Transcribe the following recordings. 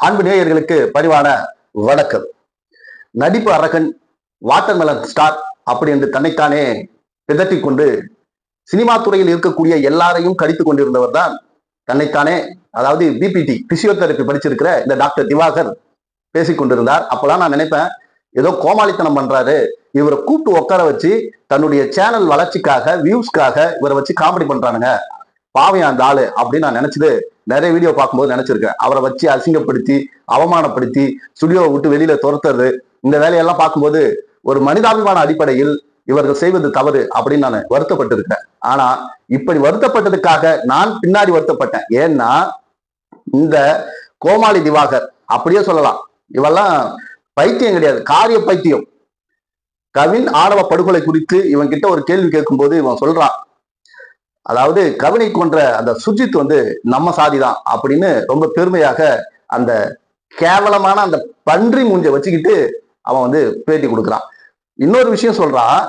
அன்பு நேயர்களுக்கு பணிவான வணக்கம். நடிப்பு அரகன், வாட்டர்மெலன் ஸ்டார் அப்படி என்று தன்னைத்தானே பிதற்றிக் கொண்டு சினிமா துறையில் இருக்கக்கூடிய எல்லாரையும் கடித்துக் கொண்டிருந்தவர் தான் தன்னைத்தானே, அதாவது பிபிடி பிசியோதெரபி படிச்சிருக்கிற இந்த டாக்டர் திவாகர் பேசிக் கொண்டிருந்தார். அப்பதான் நான் நினைப்பேன், ஏதோ கோமாளித்தனம் பண்றாரு, இவரை கூப்பிட்டு உட்கார வச்சு தன்னுடைய சேனல் வளர்ச்சிக்காக, வியூஸ்க்காக இவரை வச்சு காமெடி பண்றானுங்க, பாவையா அந்த ஆளு அப்படின்னு நான் நினைச்சது நிறைய வீடியோ பார்க்கும்போது நினைச்சிருக்கேன். அவரை வச்சு அசிங்கப்படுத்தி, அவமானப்படுத்தி, ஸ்டுடியோவை விட்டு வெளியில துரத்துறது, இந்த வேலையெல்லாம் பார்க்கும்போது ஒரு மனிதாபிமான அடிப்படையில் இவர்கள் செய்வது தவறு அப்படின்னு நான் வருத்தப்பட்டிருக்கேன். ஆனா இப்படி வருத்தப்பட்டதுக்காக நான் பின்னாடி வருத்தப்பட்டேன். ஏன்னா இந்த கோமாளி திவாகர் அப்படியே சொல்லலாம், இவெல்லாம் பைத்தியம் கிடையாது, காரிய பைத்தியம். கவின் ஆணவ படுகொலை குறித்து இவன் கிட்ட ஒரு கேள்வி கேட்கும் போது இவன் சொல்றான், அதாவது கவினை கொன்ற அந்த சுஜித் நம்ம சாதிதான் அப்படின்னு ரொம்ப பெருமையாக அந்த கேவலமான அந்த பன்றி மூஞ்ச வச்சுக்கிட்டு அவன் பேட்டி கொடுக்குறான். இன்னொரு விஷயம் சொல்றான்,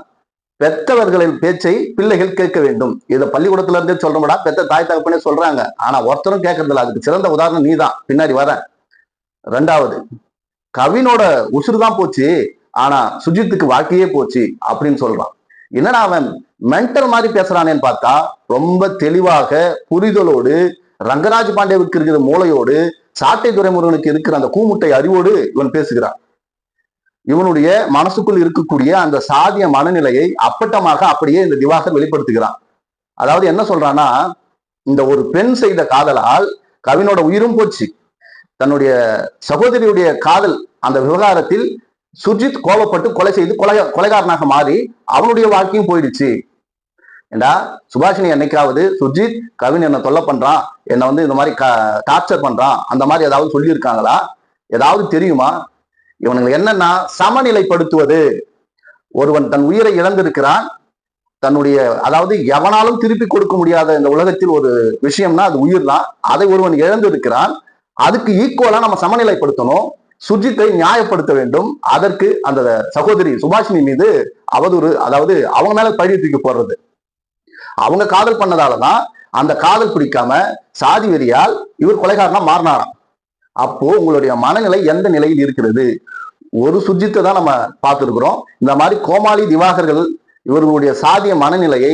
பெத்தவர்களின் பேச்சை பிள்ளைகள் கேட்க வேண்டும். இதை பள்ளிக்கூடத்துல இருந்தே சொல்றோம்டா, பெத்த தாய் தகப்பனே சொல்றாங்க. ஆனா ஒருத்தரும் கேட்கறதில்ல. அதுக்கு சிறந்த உதாரணம் நீ தான், பின்னாடி வர. ரெண்டாவது, கவினோட உசுறு தான் போச்சு, ஆனா சுஜித்துக்கு வாழ்க்கையே போச்சு அப்படின்னு சொல்றான். என்னடா அவன் மென்டல் மாதிரி பேசுறானேன்னு பார்த்தா ரொம்ப தெளிவாக புரிதலோடு, ரங்கராஜ் பாண்டேவுக்கு இருக்கிற மூளையோடு, சாட்டை துரைமுருகனுக்கு இருக்கிற அந்த கூமுட்டை அறிவோடு இவன் பேசுகிறான். இவனுடைய மனசுக்குள் இருக்கக்கூடிய அந்த சாதிய மனநிலையை அப்பட்டமாக அப்படியே இந்த திவாகர் வெளிப்படுத்துகிறான். அதாவது என்ன சொல்றான்னா, இந்த ஒரு பெண் செய்த காதலால் கவினோட உயிரும் போச்சு. தன்னுடைய சகோதரியுடைய காதல் அந்த விவகாரத்தில் சுஜித் கோபப்பட்டு கொலை செய்து கொலைகாரனாக மாறி அவனுடைய வாழ்க்கையும் போயிடுச்சு. ஏண்டா சுபாஷினி என்னைக்காவது சுஜித் கவின் என்ன தொல்லை பண்றான், என்ன இந்த மாதிரி டார்ச்சர் பண்றான், அந்த மாதிரி ஏதாவது சொல்லியிருக்காங்களா? ஏதாவது தெரியுமா? இவனுங்க என்னன்னா சமநிலைப்படுத்துவது. ஒருவன் தன் உயிரை இழந்திருக்கிறான், தன்னுடைய, அதாவது எவனாலும் திருப்பி கொடுக்க முடியாத இந்த உலகத்தில் ஒரு விஷயம்னா அது உயிர் தான். அதை ஒருவன் இழந்திருக்கிறான், அதுக்கு ஈக்குவலா நம்ம சமநிலைப்படுத்தணும், சுஜித்தை நியாயப்படுத்த வேண்டும். அதற்கு அந்த சகோதரி சுபாஷினி மீது அவதூறு, அதாவது அவங்க மேல பழி தூக்கி போடுறது. அவங்க காதல் பண்ணதாலதான் அந்த காதல் பிடிக்காம சாதி வெறியால் இவர் கொலைகாரனா மாறினாராம். அப்போ உங்களுடைய மனநிலை எந்த நிலையில் இருக்கிறது? ஒரு சுஜித்தை தான் நம்ம பார்த்துருக்கிறோம். இந்த மாதிரி கோமாளி திவாகர்கள் இவர்களுடைய சாதிய மனநிலையை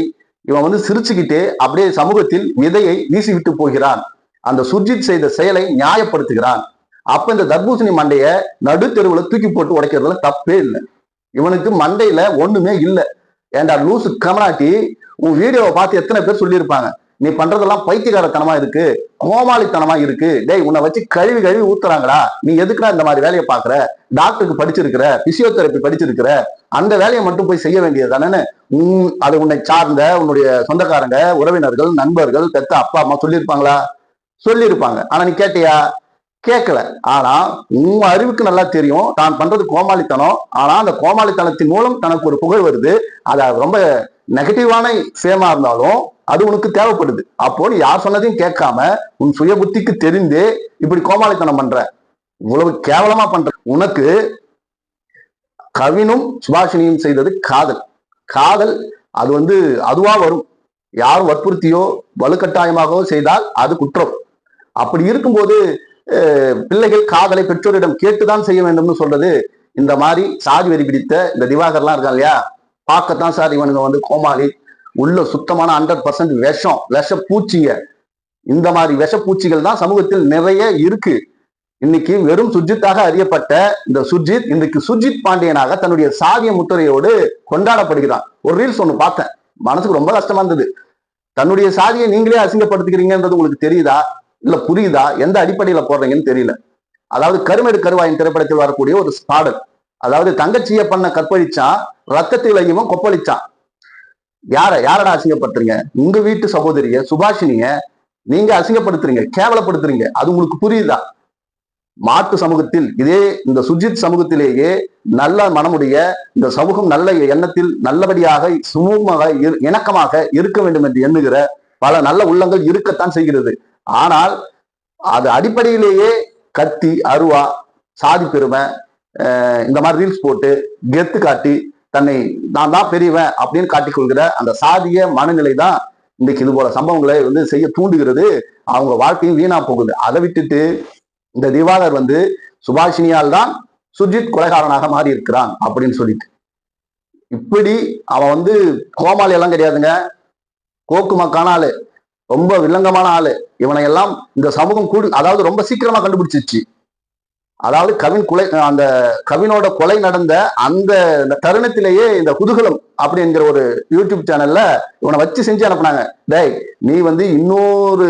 இவன் சிரிச்சுக்கிட்டே அப்படியே சமூகத்தில் விதையை வீசிவிட்டு போகிறான். அந்த சுஜித் செய்த செயலை நியாயப்படுத்துகிறான். அப்ப இந்த தர்பூசணி மண்டைய நடு தெருவுல தூக்கி போட்டு உடைக்கிறதுல தப்பே இல்லை. இவனுக்கு மண்டையில ஒண்ணுமே இல்லை. ஏண்டா லூசு கமனாட்டி, உன் வீடியோவை பார்த்து எத்தனை பேர் சொல்லியிருப்பாங்க, நீ பண்றதெல்லாம் பைத்தியகாரத்தனமா இருக்கு, கோமாளித்தனமா இருக்கு, டேய் உன்னை வச்சு கழுவி கழுவி ஊத்துறாங்கடா, நீ எதுக்குடா இந்த மாதிரி வேலையை பாக்குற, டாக்டருக்கு படிச்சிருக்கிற, பிசியோதெரப்பி படிச்சிருக்கிற, அந்த வேலையை மட்டும் போய் செய்ய வேண்டியது தானே. அது உன்னை சார்ந்த உன்னுடைய சொந்தக்காரங்க, உறவினர்கள், நண்பர்கள், பெத்த அப்பா அம்மா சொல்லியிருப்பாங்களா? சொல்லியிருப்பாங்க. ஆனா நீ கேட்டியா? கேட்கல. ஆனா உன் அறிவுக்கு நல்லா தெரியும் தான் பண்றது கோமாளித்தனம். ஆனா அந்த கோமாளித்தனத்தின் மூலம் தனக்கு ஒரு புகழ் வருது. அது ரொம்ப நெகட்டிவான விஷயமா இருந்தாலும் அது உனக்கு தேவைப்படுது. அப்போ நீ யார் சொன்னதையும் கேட்காம உன் சுய புத்திக்கு தெரிந்து இப்படி கோமாளித்தனம் பண்ற, இவ்வளவு கேவலமா பண்ற. உனக்கு கவினும் சுபாஷினியும் செய்தது காதல். காதல் அது அதுவா வரும். யாரும் வற்புறுத்தியோ வலுக்கட்டாயமாகவோ செய்தால் அது குற்றம். அப்படி இருக்கும்போது பிள்ளைகள் காதலை பெற்றோரிடம் கேட்டுதான் செய்ய வேண்டும்னு சொல்றது இந்த மாதிரி சாதி வெறி பிடித்த இந்த திவாகர்லாம் இருக்கான் இல்லையா, பார்க்கத்தான் சார் இவனுங்க கோமாளி. உள்ள சுத்தமான 100% விஷ பூச்சிங்க. இந்த மாதிரி விஷ பூச்சிகள் தான் சமூகத்தில் நிறைய இருக்கு. இன்னைக்கு வெறும் சுஜித்தாக அறியப்பட்ட இந்த சுஜித் இன்றைக்கு சுஜித் பாண்டியனாக தன்னுடைய சாதிய முத்திரையோடு கொண்டாடப்படுகிறான். ஒரு ரீல்ஸ் ஒண்ணு பார்த்தேன், மனசுக்கு ரொம்ப கஷ்டமா இருந்தது. தன்னுடைய சாதியை நீங்களே அசிங்கப்படுத்திக்கிறீங்கன்றது உங்களுக்கு தெரியுதா, இல்ல புரியுதா? எந்த அடிப்படையில போடுறீங்கன்னு தெரியல. அதாவது கருமேடு கருவாயின் திரைப்படத்தில் வரக்கூடிய ஒரு பாடல், அதாவது தங்கச்சியை பண்ண கற்பழிச்சான், ரத்தத்தில் இவன் கொப்பளிச்சான். யாரடா அசிங்கப்படுத்துறீங்க? உங்க வீட்டு சகோதரிய சுபாஷினிய நீங்க அசிங்கப்படுத்துறீங்க, கேவலப்படுத்துறீங்க. அது உங்களுக்கு புரியுதா? மாட்டு சமூகத்தில், இதே இந்த சுஜித் சமூகத்திலேயே நல்ல மனமுடைய இந்த சமூகம் நல்ல எண்ணத்தில் நல்லபடியாக சுமூகமாக இணக்கமாக இருக்க வேண்டும் என்று எண்ணுகிற பல நல்ல உள்ளங்கள் இருக்கத்தான் செய்கிறது. ஆனால் அது அடிப்படையிலேயே கத்தி அருவா சாதி பெருமை இந்த மாதிரி ரீல்ஸ் போட்டு கெத்து காட்டி தன்னை நான் தான் பெரியவன் அப்படின்னு காட்டிக்கொள்கிற அந்த சாதிய மனநிலை தான் இன்னைக்கு இது போல சம்பவங்களை செய்ய தூண்டுகிறது. அவங்க வாழ்க்கையும் வீணா போகுது. அதை விட்டுட்டு இந்த திவாகர் வந்து சுபாஷினியால் தான் சுர்ஜித் கொலைகாரனாக மாறி இருக்கிறான் அப்படின்னு சொல்லிட்டு. இப்படி அவன் வந்து கோமாளி எல்லாம் கிடையாதுங்க, கோக்கு மக்கான ஆளு, ரொம்ப வில்லங்கமான ஆளு. இவனை எல்லாம் இந்த சமூகம் அதாவது ரொம்ப சீக்கிரமா கண்டுபிடிச்சிச்சு. அதாவது கவின் கொலை, அந்த கவினோட கொலை நடந்த அந்த தருணத்திலேயே இந்த குதூகலம் அப்படிங்கிற ஒரு யூடியூப் சேனல்ல இவனை வச்சு செஞ்சு அனுப்புனாங்க. டேய், நீ வந்து இன்னொரு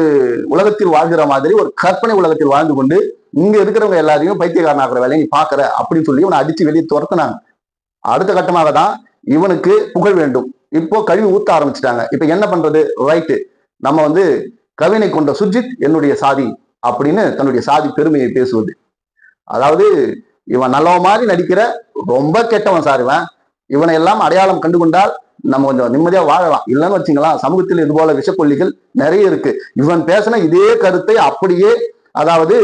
உலகத்தில் வாழ்கிற மாதிரி ஒரு கற்பனை உலகத்தில் வாழ்ந்து கொண்டு இங்க இருக்கிறவங்க எல்லாரையும் பைத்தியக்காரன் ஆகிற வேலையை நீ பாக்குற அப்படின்னு சொல்லி இவனை அடிச்சு வெளியே துரத்துனாங்க. அடுத்த கட்டமாக தான் இவனுக்கு புகழ் வேண்டும். இப்போ கழுவி ஊத்த ஆரம்பிச்சுட்டாங்க. இப்ப என்ன பண்றது? ரைட்டு, நம்ம வந்து கவினை கொண்ட சுர்ஜித் என்னுடைய சாதி அப்படின்னு தன்னுடைய சாதி பெருமையை பேசுவது. அதாவது இவன் நல்லவன் மாதிரி நடிக்கிற ரொம்ப கெட்டவன் சார் இவன். இவனை எல்லாம் அடையாளம் கண்டுகொண்டால் நம்ம கொஞ்சம் நிம்மதியா வாழலாம். இல்லைன்னு வச்சுங்களா, சமூகத்தில் இது போல விஷக்கொல்லிகள் நிறைய இருக்கு. இவன் பேசின இதே கருத்தை அப்படியே, அதாவது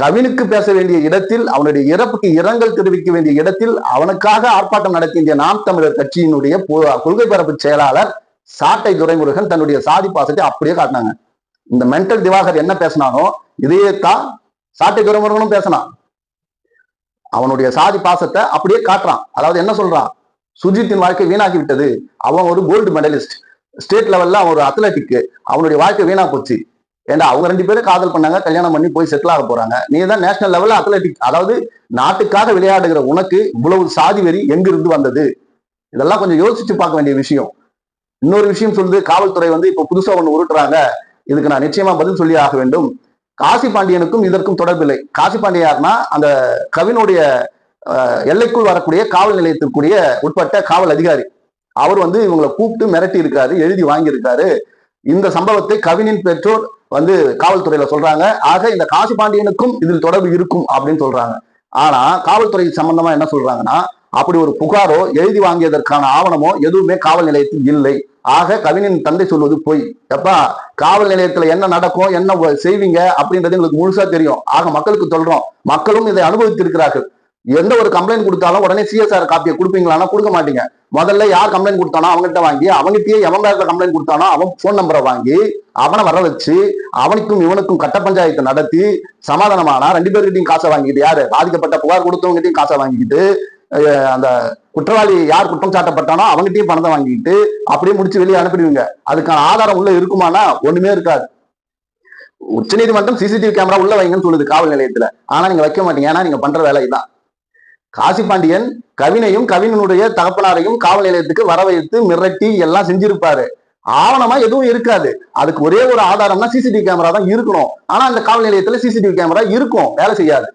கவினுக்கு பேச வேண்டிய இடத்தில், அவனுடைய இறப்புக்கு இரங்கல் தெரிவிக்க வேண்டிய இடத்தில் அவனுக்காக ஆர்ப்பாட்டம் நடத்திய நாம் தமிழர் கட்சியினுடைய கொள்கை பரப்பு செயலாளர் சாட்டை துரைமுருகன் தன்னுடைய சாதி பாசத்தை அப்படியே காட்டினாங்க. இந்த மென்டல் திவாகர் என்ன பேசினானோ இதையே தான் சாட்டை துரைமுருகனும் பேசினான். அவனுடைய சாதி பாசத்தை அப்படியே காட்டுறான். அதாவது என்ன சொல்றான்? சுர்ஜித்தின் வாழ்க்கை வீணாக்கி விட்டது, அவன் ஒரு கோல்டு மெடலிஸ்ட், ஸ்டேட் லெவல்ல அவன் ஒரு அத்லட்டிக், அவனுடைய வாழ்க்கை வீணா போச்சு. ஏண்டா அவங்க 2 பேரும் காதல் பண்ணாங்க, கல்யாணம் பண்ணி போய் செட்டில் ஆக போறாங்க. நீ தான் நேஷனல் லெவல்ல அத்லட்டிக், அதாவது நாட்டுக்காக விளையாடுகிற உனக்கு இவ்வளவு சாதி வெறி எங்கிருந்து வந்தது? இதெல்லாம் கொஞ்சம் யோசிச்சு பார்க்க வேண்டிய விஷயம். இன்னொரு விஷயம் சொல்லுது, காவல்துறை வந்து இப்ப புதுசா ஒண்ணு உருட்டுறாங்க. இதுக்கு நான் நிச்சயமா பதில் சொல்லி ஆக வேண்டும். காசி பாண்டியனுக்கும் இதற்கும் தொடர்பில்லை. காசி பாண்டியன் யாருன்னா அந்த கவினுடைய எல்லைக்குள் வரக்கூடிய காவல் நிலையத்திற்குரிய உட்பட்ட காவல் அதிகாரி. அவர் வந்து இவங்களை கூப்பிட்டு மிரட்டி இருக்காரு, எழுதி வாங்கியிருக்காரு. இந்த சம்பவத்தை கவினின் பெற்றோர் வந்து காவல்துறையில சொல்றாங்க. ஆக இந்த காசி பாண்டியனுக்கும் இதில் தொடர்பு இருக்கும் அப்படின்னு சொல்றாங்க. ஆனா காவல்துறை சம்பந்தமா என்ன சொல்றாங்கன்னா, அப்படி ஒரு புகாரோ எழுதி வாங்கியதற்கான ஆவணமோ எதுவுமே காவல் நிலையத்தில் இல்லை. ஆக கவினின் தந்தை சொல்வது பொய். எப்பா, காவல் நிலையத்துல என்ன நடக்கும், என்ன செய்வீங்க அப்படின்றது எங்களுக்கு முழுசா தெரியும். ஆக மக்களுக்கு சொல்றோம், மக்களும் இதை அனுபவித்திருக்கிறார்கள். எந்த ஒரு கம்ப்ளைண்ட் கொடுத்தாலும் உடனே சிஎஸ்ஆர் காப்பியை கொடுப்பீங்களான்னா கொடுக்க மாட்டீங்க. முதல்ல யார் கம்ப்ளைண்ட் கொடுத்தானோ அவங்ககிட்ட வாங்கி, அவங்ககிட்டயே எவன் பேர்ல கம்ப்ளைண்ட் கொடுத்தானோ அவன் போன் நம்பரை வாங்கி அவனை வர வச்சு அவனுக்கும் இவனுக்கும் கட்ட பஞ்சாயத்தை நடத்தி சமாதானமானா 2 பேர்கிட்டையும் காசை வாங்கிட்டு, யாரு பாதிக்கப்பட்ட புகார் கொடுத்தவங்ககிட்டையும் காசை வாங்கிக்கிட்டு, அந்த குற்றவாளி யார் குற்றம் சாட்டப்பட்டானோ அவங்ககிட்டயும் பணத்தை வாங்கிட்டு அப்படியே முடிச்சு வெளியே அனுப்பிடுவீங்க. அதுக்கான ஆதாரம் உள்ள இருக்குமானா ஒண்ணுமே இருக்காது. உச்சநீதிமன்றம் சிசிடிவி கேமரா உள்ள வைங்கன்னு சொல்லுது காவல் நிலையத்துல. ஆனா நீங்க வைக்க மாட்டீங்க. ஏன்னா நீங்க பண்ற வேலை தான். காசி பாண்டியன் கவினையும் கவினுடைய தகப்பனாரையும் காவல் நிலையத்துக்கு வர வைத்து மிரட்டி எல்லாம் செஞ்சிருப்பாரு. ஆவணமா எதுவும் இருக்காது. அதுக்கு ஒரே ஒரு ஆதாரம்னா சிசிடிவி கேமரா தான் இருக்கணும். ஆனா அந்த காவல் நிலையத்துல சிசிடிவி கேமரா இருக்கும், வேலை செய்யாது.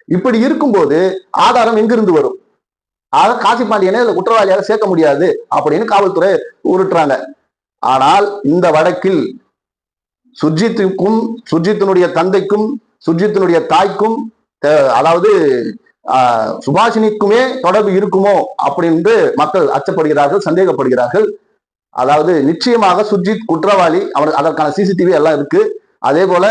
இப்படி இருக்கும்போது ஆதாரம் எங்கிருந்து வரும்? ஆக காசி பாண்டியனை இதுல குற்றவாளியாக சேர்க்க முடியாது அப்படின்னு காவல்துறை உருட்டுறாங்க. ஆனால் இந்த வழக்கில் சுர்ஜித்துக்கும் சுர்ஜித்தினுடைய தந்தைக்கும் சுர்ஜித்தினுடைய தாய்க்கும், அதாவது சுபாஷினிக்குமே தொடர்பு இருக்குமோ அப்படின்னு மக்கள் அச்சப்படுகிறார்கள், சந்தேகப்படுகிறார்கள். அதாவது நிச்சயமாக சுர்ஜித் குற்றவாளி, அவர் அதற்கான சிசிடிவி எல்லாம் இருக்கு. அதே போல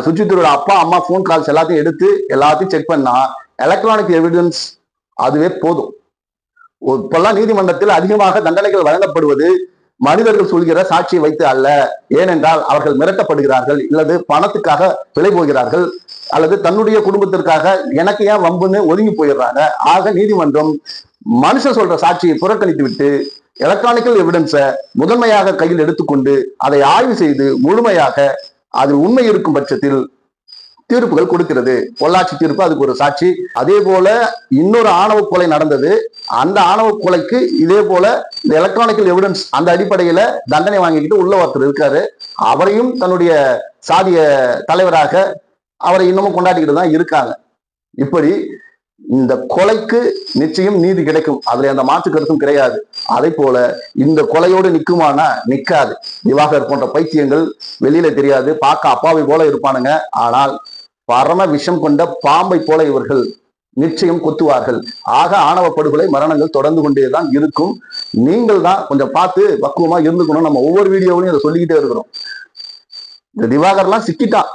சுர்ஜித்தோட அப்பா அம்மா போன் கால்ஸ் எல்லாத்தையும் எடுத்து எல்லாத்தையும் செக் பண்ணா எலக்ட்ரானிக் எவிடன்ஸ் அதுவே போதும். இப்பெல்லாம் நீதிமன்றத்தில் அதிகமாக தண்டனைகள் வழங்கப்படுவது மனிதர்கள் சொல்கிற சாட்சியை வைத்து அல்ல. ஏனென்றால் அவர்கள் மிரட்டப்படுகிறார்கள், இல்லது பணத்துக்காக விலை போகிறார்கள், அல்லது தன்னுடைய குடும்பத்திற்காக எனக்கு ஏன் வம்புன்னு ஒதுங்கி போயிடுறாங்க. ஆக நீதிமன்றம் மனுஷன் சொல்ற சாட்சியை புறக்கணித்து விட்டு எலக்ட்ரானிக்கல் எவிடன்ஸை முதன்மையாக கையில் எடுத்துக்கொண்டு அதை ஆய்வு செய்து முழுமையாக அதில் உண்மை இருக்கும் பட்சத்தில் தீர்ப்புகள் கொடுக்கிறது. பொள்ளாச்சி தீர்ப்பு அதுக்கு ஒரு சாட்சி. அதே போல இன்னொரு ஆணவ கொலை நடந்தது. அந்த ஆணவ கொலைக்கு இதே போல இந்த எலக்ட்ரானிக்கல் எவிடன்ஸ் அந்த அடிப்படையில தண்டனை வாங்கிக்கிட்டு உள்ள ஒருத்தர் இருக்காரு. அவரையும் தன்னுடைய சாதிய தலைவராக அவரை இன்னமும் கொண்டாடிக்கிட்டு தான் இருக்காங்க. இப்படி இந்த கொலைக்கு நிச்சயம் நீதி கிடைக்கும், அதுல அந்த மாற்று கருத்தும் கிடையாது. அதே போல இந்த கொலையோடு நிக்குமானா நிக்காது. திவாகர் போன்ற பைத்தியங்கள் வெளியில தெரியாது, பார்க்க அப்பாவை போல இருப்பானுங்க. ஆனால் பரம விஷம் கொண்ட பாம்பை போல இவர்கள் நிச்சயம் கொத்துவார்கள். ஆக ஆணவ படுகொலை மரணங்கள் தொடர்ந்து கொண்டேதான் இருக்கும். நீங்கள் தான் கொஞ்சம் பார்த்து பக்குவமா இருந்துக்கணும். நம்ம ஒவ்வொரு வீடியோவிலையும் இதை சொல்லிக்கிட்டே இருக்கிறோம். இந்த திவாகர்லாம் சிக்கிட்டான்.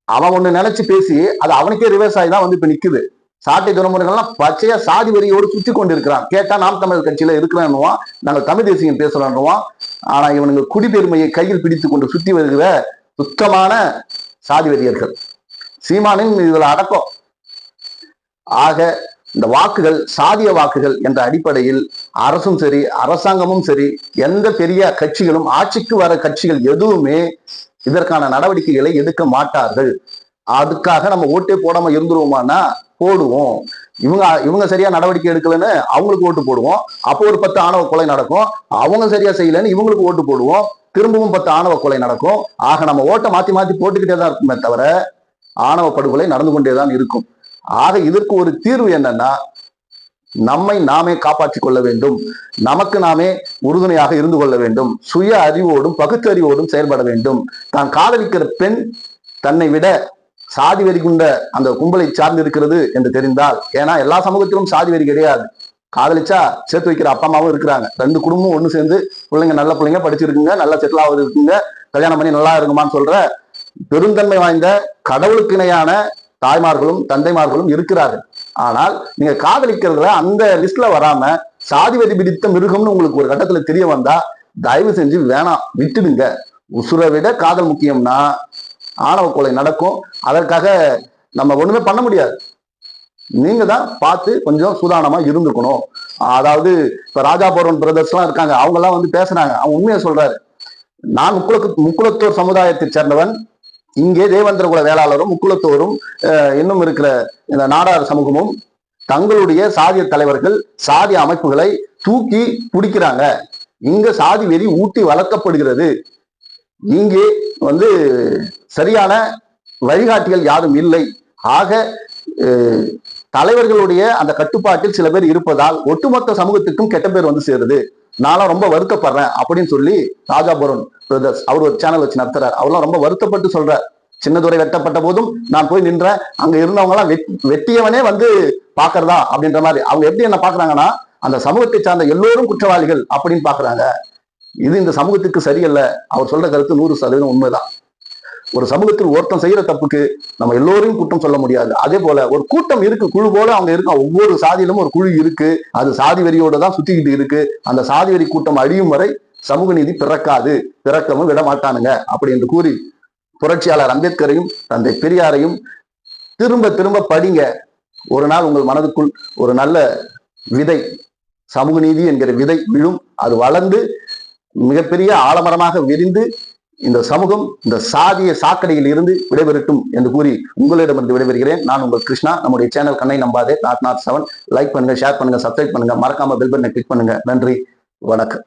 அவன் ஒண்ணு நினைச்சு பேசி அது அவனுக்கே ரிவர்ஸ் ஆகி தான் வந்து இப்ப நிக்குது. சாட்டை துறைமுறைகள்லாம் பச்சையா சாதி வெறியோடு சுற்றி கொண்டு இருக்கிறான். கேட்டா நாம் தமிழ் கட்சியில இருக்கிறான்னுவான், நாங்கள் தமிழ் தேசியம் பேசுறான்னுவான். ஆனா இவனுங்க குடிபெருமையை கையில் பிடித்து கொண்டு சுத்தி வருகிற சுத்தமான சாதி வெறியர்கள். சீமானின் இதுல அடக்கம். ஆக இந்த வாக்குகள் சாதிய வாக்குகள் என்ற அடிப்படையில் அரசும் சரி அரசாங்கமும் சரி எந்த பெரிய கட்சிகளும் ஆட்சிக்கு வர கட்சிகள் எதுவுமே இதற்கான நடவடிக்கைகளை எடுக்க மாட்டார்கள். அதுக்காக நம்ம ஓட்டே போடாம இருந்துருவோமானா போடுவோம். இவங்க சரியா நடவடிக்கை எடுக்கலன்னு அவங்களுக்கு ஓட்டு போடுவோம். அப்போ ஒரு 10 ஆணவ கொலை நடக்கும். அவங்க சரியா செய்யலன்னு இவங்களுக்கு ஓட்டு போடுவோம். திரும்பவும் 10 ஆணவ கொலை நடக்கும். ஆக நம்ம ஓட்டை மாத்தி மாத்தி போட்டுக்கிட்டே தான் இருக்குமே தவிர ஆணவ படுகொலை நடந்து கொண்டேதான் இருக்கும். ஆக இதற்கு ஒரு தீர்வு என்னன்னா, நம்மை நாமே காப்பாற்றிக் கொள்ள வேண்டும். நமக்கு நாமே உறுதுணையாக இருந்து கொள்ள வேண்டும். சுய அறிவோடும் பகுத்தறிவோடும் செயல்பட வேண்டும். தான் காதலிக்கிற பெண் தன்னை விட சாதி வெறி கொண்ட அந்த கும்பலை சார்ந்து இருக்கிறது என்று தெரிந்தால், ஏன்னா எல்லா சமூகத்திலும் சாதி வெறி கிடையாது. காதலிச்சா சேர்த்து வைக்கிற அப்பா அம்மாவும் இருக்கிறாங்க. 2 குடும்பமும் ஒண்ணு சேர்ந்து பிள்ளைங்க நல்ல பிள்ளைங்க படிச்சிருக்குங்க, நல்லா செட்டில் ஆகுது இருக்குங்க, கல்யாணம் பண்ணி நல்லா இருக்குமான்னு சொல்ற பெருந்தன்மை வாய்ந்த கடவுளுக்கு இணையான தாய்மார்களும் தந்தைமார்களும் இருக்கிறார்கள். ஆனால் நீங்க காதலிக்கிறதுல அந்த லிஸ்ட்ல வராம சாதி வெறி பிடித்த மிருகம்னு உங்களுக்கு ஒரு கட்டத்துல தெரிய வந்தா தயவு செஞ்சு வேணாம், விட்டுடுங்க. உசுரை விட காதல் முக்கியம்னா ஆணவ கொலை நடக்கும். அதற்காக நம்ம ஒண்ணுமே பண்ண முடியாது. நீங்க தான் பார்த்து கொஞ்சம் சூதானமா இருந்துக்கணும். அதாவது இப்ப ராஜாபுரம் பிரதர்ஸ் எல்லாம் இருக்காங்க, அவங்க எல்லாம் வந்து பேசுறாங்க. அவங்க உண்மையை சொல்றாரு. நான் முக்குளத்தோர் சமுதாயத்தை சேர்ந்தவன். இங்கே தேவேந்திர குல வேளாளரும் முக்குளத்தோரும் இன்னும் இருக்கிற இந்த நாடார் சமூகமும் தங்களுடைய சாதிய தலைவர்கள் சாதிய அமைப்புகளை தூக்கி பிடிக்கிறாங்க. இங்க சாதி வெறி ஊட்டி வளர்க்கப்படுகிறது. இங்கே வந்து சரியான வழிகாட்டிகள் யாரும் இல்லை. ஆக தலைவர்களுடைய அந்த கட்டுப்பாட்டில் சில பேர் இருப்பதால் ஒட்டுமொத்த சமூகத்துக்கும் கெட்ட பேர் வந்து சேருது. நானும் ரொம்ப வருத்தப்படுறேன் அப்படின்னு சொல்லி ராஜாபுரம் பிரதர்ஸ் அவர் ஒரு சேனல் வச்சு நடத்துறாரு. அவர்லாம் ரொம்ப வருத்தப்பட்டு சொல்றார். சின்னதுரை வெட்டப்பட்ட போதும் நான் போய் நின்றேன். அங்க இருந்தவங்க எல்லாம் வெட்டியவனே வந்து பாக்குறதா அப்படின்ற மாதிரி. அவங்க எப்படி என்ன பாக்குறாங்கன்னா, அந்த சமூகத்தை சார்ந்த எல்லோரும் குற்றவாளிகள் அப்படின்னு பாக்குறாங்க. இது இந்த சமூகத்துக்கு சரியல்ல. அவர் சொல்ற கருத்து 100% உண்மைதான். ஒரு சமூகத்தில் ஒருத்தன் செய்யற தப்புக்கு நம்ம எல்லோரையும் குற்றம் சொல்ல முடியாது. அதே போல ஒரு கூட்டம் இருக்கு, குழு போல அவங்க இருக்கும். ஒவ்வொரு சாதியிலும் ஒரு குழு இருக்கு. அது சாதி வெறியோட தான் சுத்திக்கிட்டு இருக்கு. அந்த சாதி வெறி கூட்டம் அழியும் வரை சமூக நீதி பிறக்காது, பிறக்கவும் விட மாட்டானுங்க அப்படி என்று கூறி புரட்சியாளர் அம்பேத்கரையும் தந்தை பெரியாரையும் திரும்ப திரும்ப படிங்க. ஒரு நாள் உங்கள் மனதுக்குள் ஒரு நல்ல விதை, சமூக நீதி என்கிற விதை விழும். அது வளர்ந்து மிகப்பெரிய ஆலமரமாக விரிந்து இந்த சமூகம் இந்த சாதிய சாக்கடையில் இருந்து விடைபெறட்டும் என்று கூறி உங்களிடமிருந்து விடைபெறுகிறேன். நான் உங்கள் கிருஷ்ணா. நம்முடைய சேனல் கண்ணை நம்பாதே .07 லைக் பண்ணுங்க, ஷேர் பண்ணுங்க, சப்ஸ்கிரைப் பண்ணுங்க, மறக்காம பெல் பட்டனை கிளிக் பண்ணுங்க. நன்றி, வணக்கம்.